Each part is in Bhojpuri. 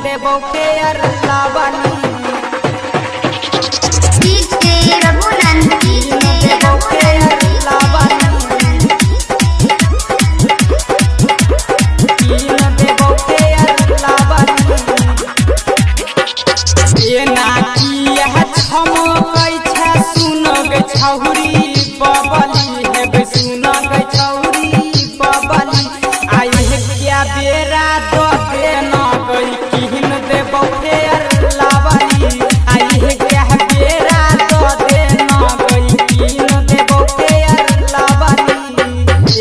देबो फेर लावनी देबो फेर लावनी देबो फेर लावनी ये नाचिया छमकै छ सुनग छौरी बबली हेबे सुनग छौरी बबली आई है क्या बेरा दो दे न गई किन देबो फेर लावनी आई है क्या बेरा दो दे न गई किन देबो फेर लावनी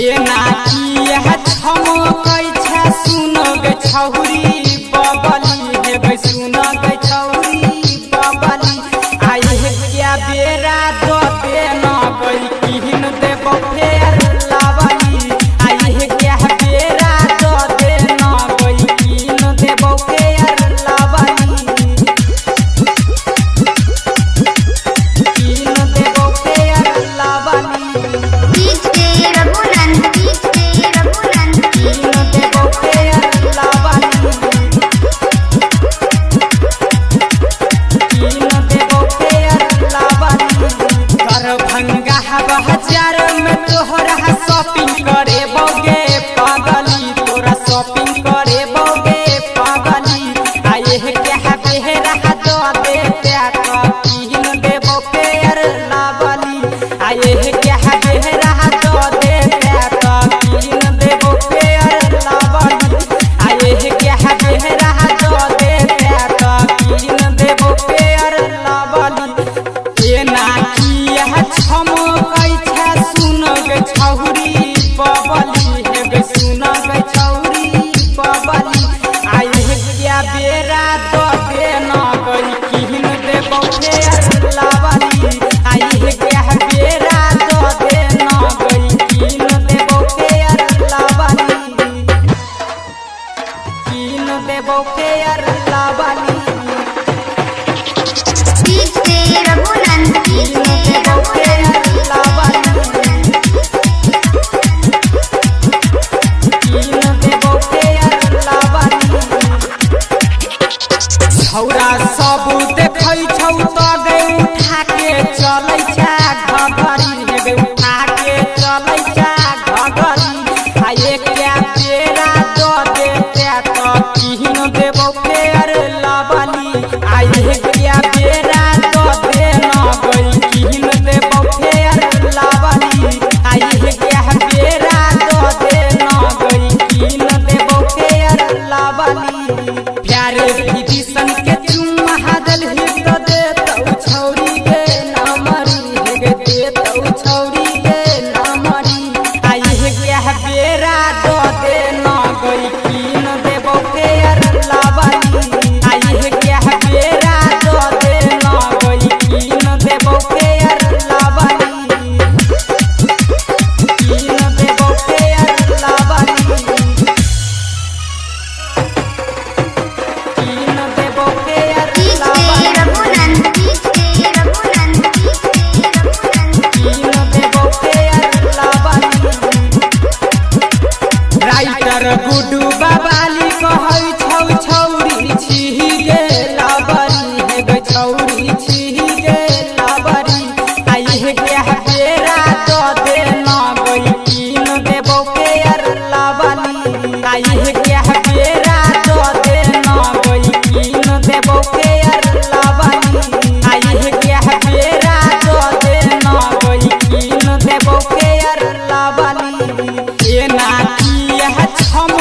ये नाचिया छमकै छ सुनग छौरी बबली हेबे सुनग छौरी बबली आई है क्या बेरा दो दे न गई किन देबो फेर लावनी आई है क्या बेरा दो दे न गई किन देबो फेर लावनी किन देबो फेर लावनी किन देबो फेर लावनी दरभंगा बाजार में तोहरा शॉपिंग करे बोगे पागली तोरा शॉपिंग करे बोगे पागली आए है क्या बेरा दो दे किन देबो फेर लावनी आए है क्या बेरा दो दे किन देबो फेर लावनी आए है क्या बेरा दो दे किन देबो फेर लावनी ये नाचिया छमकै छ सुनग छौरी बबली हेबे सुनग छौरी बबली आई है क्या बेरा दो दे न गई किन देबो फेर लावनी आई है क्या बेरा दो दे न गई किन देबो फेर लावनी किन देबो फेर लावनी छौरा सब देखै छौ त गे उठा के चलै छ घघरी हेबे उठा के चलै छ घघरी आए क्या बेरा दो दे किन देबो फेर लावनी आए क्या बेरा दो दे न गई किन देबो फेर लावनी आए क्या बेरा दो दे न गई किन देबो फेर लावनी प्यारे विभीषण के चुम्मा दल हित देतौ छौरी के नामरी हेगे देतौ छौरी के नामरी आई है क्या बेरा दो दे न गई किन देबो फेर लावनी आई है क्या बेरा दो दे न गई किन देबो फेर लावनी किन देबो फेर लावनी किन देबो फेर लावनी किन देबो फेर लावनी राइटर गुड्डू बाबाली कहै छौ छौरी छिहि गे लावनी हेगे छौरी छिहि गे लावनी आई है क्या बेरा दो दे न गई किन देबो फेर लावनी आई है क्या बेरा दो दे न गई किन देबो फेर लावनी आई है क्या बेरा दो दे न गई किन देबो फेर लावनी ये नाचिया छम